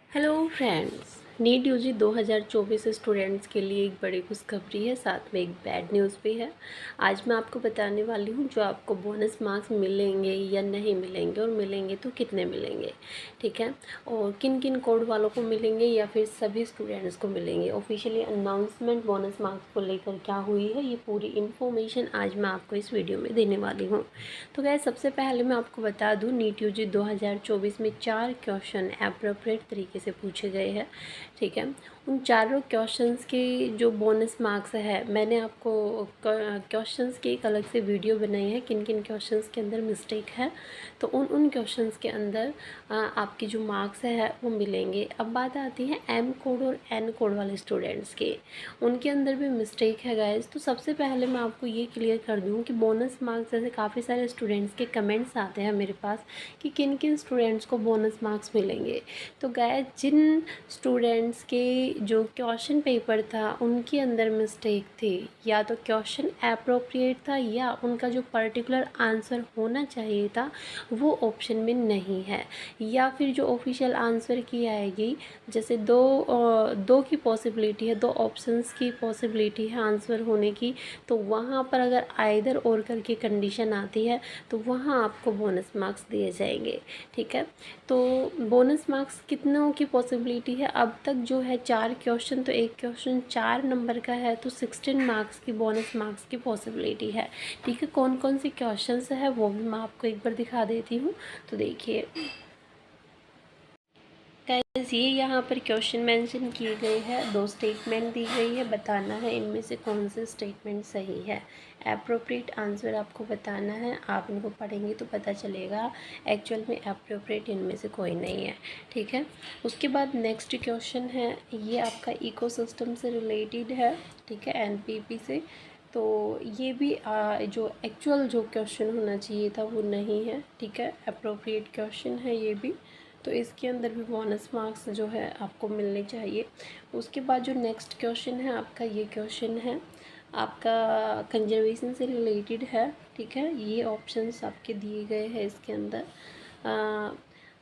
Hello friends, NEET UG 2024 students के लिए एक बड़ी खुशखबरी है, साथ में एक बैड न्यूज़ भी है। आज मैं आपको बताने वाली हूँ जो आपको बोनस मार्क्स मिलेंगे या नहीं मिलेंगे, और मिलेंगे तो कितने मिलेंगे, ठीक है, और किन किन कोड वालों को मिलेंगे या फिर सभी स्टूडेंट्स को मिलेंगे। ऑफिशियली अनाउंसमेंट बोनस मार्क्स को लेकर क्या हुई है, ये पूरी इन्फॉर्मेशन आज मैं आपको इस वीडियो में देने वाली हूँ। तो गाइस, सबसे पहले मैं आपको बता दूँ, नीट यूजी 2024 में 4 क्वेश्चन एप्रोप्रिएट तरीके से पूछे गए हैं, ठीक है। उन चारों क्वेश्चंस के जो बोनस मार्क्स है, मैंने आपको क्वेश्चंस की एक अलग से वीडियो बनाई है, किन किन क्वेश्चंस के अंदर मिस्टेक है, तो उन क्वेश्चंस के अंदर आपके जो मार्क्स है वो मिलेंगे। अब बात आती है एम कोड और एन कोड वाले स्टूडेंट्स के, उनके अंदर भी मिस्टेक है गाइज। तो सबसे पहले मैं आपको ये क्लियर कर दूँ कि बोनस मार्क्स, जैसे काफ़ी सारे स्टूडेंट्स के कमेंट्स आते हैं मेरे पास कि किन किन स्टूडेंट्स को बोनस मार्क्स मिलेंगे। तो गाइज, जिन स्टूडेंट्स के जो क्वेश्चन पेपर था उनके अंदर मिस्टेक थी, या तो क्वेश्चन अप्रोप्रिएट था या उनका जो पर्टिकुलर आंसर होना चाहिए था वो ऑप्शन में नहीं है, या फिर जो ऑफिशियल आंसर की आएगी, जैसे दो की पॉसिबिलिटी है, दो ऑप्शंस की पॉसिबिलिटी है आंसर होने की, तो वहाँ पर अगर आइदर और करके कंडीशन आती है तो वहाँ आपको बोनस मार्क्स दिए जाएंगे, ठीक है। तो बोनस मार्क्स कितनों की पॉसिबिलिटी है, अब तक जो है 4 क्वेश्चन, तो एक क्वेश्चन 4 नंबर का है, तो 16 मार्क्स की बोनस मार्क्स की पॉसिबिलिटी है, ठीक है। कौन कौन सी क्वेश्चंस है वो भी मैं आपको एक बार दिखा देती हूँ। तो देखिए गाइस, ये यहाँ पर क्वेश्चन मेंशन किए गए हैं, 2 स्टेटमेंट दी गई है, बताना है इनमें से कौन से स्टेटमेंट सही है। एप्रोप्रिएट आंसर आपको बताना है, आप इनको पढ़ेंगे तो पता चलेगा एक्चुअल में एप्रोप्रिएट इनमें से कोई नहीं है, ठीक है। उसके बाद नेक्स्ट क्वेश्चन है, ये आपका इकोसिस्टम से रिलेटेड है, ठीक है, एनपीपी से। तो ये भी जो एक्चुअल जो क्वेश्चन होना चाहिए था वो नहीं है, ठीक है, अप्रोप्रिएट क्वेश्चन है ये भी, तो इसके अंदर भी बोनस मार्क्स जो है आपको मिलने चाहिए। उसके बाद जो नेक्स्ट क्वेश्चन है आपका, ये क्वेश्चन है आपका कंजर्वेशन से रिलेटेड है, ठीक है। ये ऑप्शंस आपके दिए गए हैं इसके अंदर।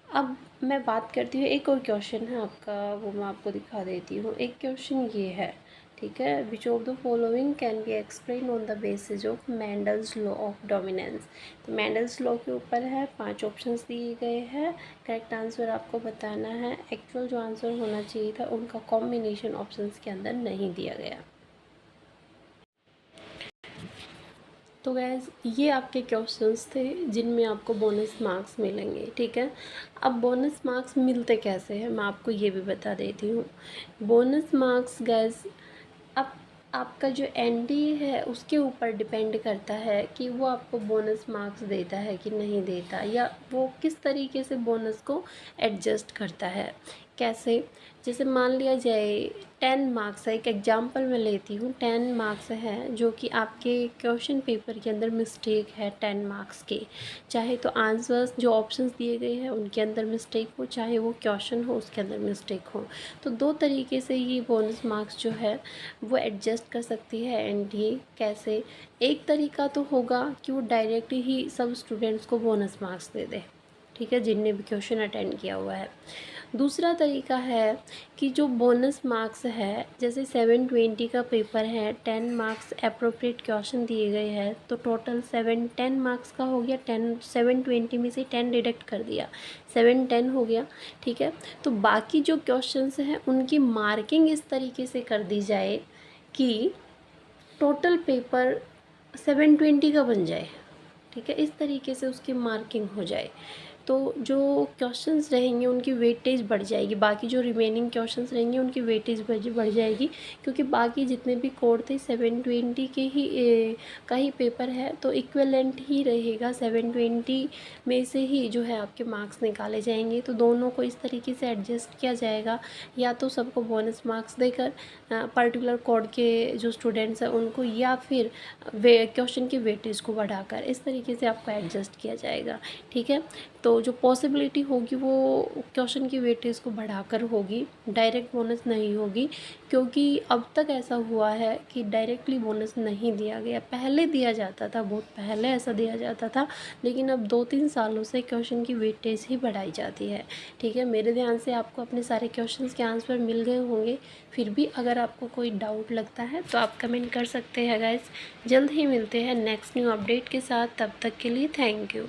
अब मैं बात करती हूँ, एक और क्वेश्चन है आपका, वो मैं आपको दिखा देती हूँ। एक क्वेश्चन ये है, ठीक है, which of the following can be explain on the basis of Mendel's law of dominance. तो मैंडल्स लॉ के ऊपर है, 5 ऑप्शंस दिए गए हैं, करेक्ट आंसर आपको बताना है। एक्चुअल जो आंसर होना चाहिए था उनका कॉम्बिनेशन ऑप्शंस के अंदर नहीं दिया गया। तो गैस, ये आपके क्वेश्चंस थे जिनमें आपको बोनस मार्क्स मिलेंगे, ठीक है। अब बोनस मार्क्स मिलते कैसे हैं मैं आपको ये भी बता देती हूँ। बोनस मार्क्स गैस, अब आपका जो एनडीए है उसके ऊपर डिपेंड करता है कि वो आपको बोनस मार्क्स देता है कि नहीं देता, या वो किस तरीके से बोनस को एडजस्ट करता है। कैसे, जैसे मान लिया जाए 10 मार्क्स है, एक एग्जांपल मैं लेती हूँ, 10 मार्क्स है जो कि आपके क्वेश्चन पेपर के अंदर मिस्टेक है 10 मार्क्स के, चाहे तो आंसर्स जो ऑप्शंस दिए गए हैं उनके अंदर मिस्टेक हो, चाहे वो क्वेश्चन हो उसके अंदर मिस्टेक हो। तो 2 तरीके से ये बोनस मार्क्स जो है वो एडजस्ट कर सकती है एनडीए। कैसे, एक तरीका तो होगा कि वो डायरेक्ट ही सब स्टूडेंट्स को बोनस मार्क्स दे दे, ठीक है, जिनने भी क्वेश्चन अटेंड किया हुआ है। दूसरा तरीका है कि जो बोनस मार्क्स है, जैसे 720 का पेपर है, 10 मार्क्स अप्रोप्रिएट क्वेश्चन दिए गए हैं, तो टोटल 10 मार्क्स का हो गया, 720 में से 10 डिडक्ट कर दिया, 710 हो गया, ठीक है। तो बाकी जो क्वेश्चंस हैं उनकी मार्किंग इस तरीके से कर दी जाए कि टोटल पेपर 720 का बन जाए, ठीक है, इस तरीके से उसकी मार्किंग हो जाए, तो जो क्वेश्चंस रहेंगे उनकी वेटेज बढ़ जाएगी, बाकी जो रिमेनिंग क्वेश्चंस रहेंगे उनकी वेटेज बढ़ जाएगी, क्योंकि बाकी जितने भी कोड थे 720 के ही का ही पेपर है, तो इक्विवेलेंट ही रहेगा, 720 में से ही जो है आपके मार्क्स निकाले जाएंगे। तो दोनों को इस तरीके से एडजस्ट किया जाएगा, या तो सबको बोनस मार्क्स देकर पर्टिकुलर कोड के जो स्टूडेंट्स हैं उनको, या फिर क्वेश्चन की वेटेज को बढ़ाकर, इस तरीके से आपको एडजस्ट किया जाएगा, ठीक है। तो तो जो पॉसिबिलिटी होगी वो क्वेश्चन की वेटेज को बढ़ाकर होगी, डायरेक्ट बोनस नहीं होगी। क्योंकि अब तक ऐसा हुआ है कि डायरेक्टली बोनस नहीं दिया गया, पहले दिया जाता था, बहुत पहले ऐसा दिया जाता था, लेकिन अब 2-3 सालों से क्वेश्चन की वेटेज ही बढ़ाई जाती है। ठीक है, मेरे ध्यान से आपको अपने सारे क्वेश्चंस के आंसर मिल गए होंगे। फिर भी अगर आपको कोई डाउट लगता है तो आप कमेंट कर सकते हैं गाइस। जल्द ही मिलते हैं नेक्स्ट न्यू अपडेट के साथ, तब तक के लिए थैंक यू।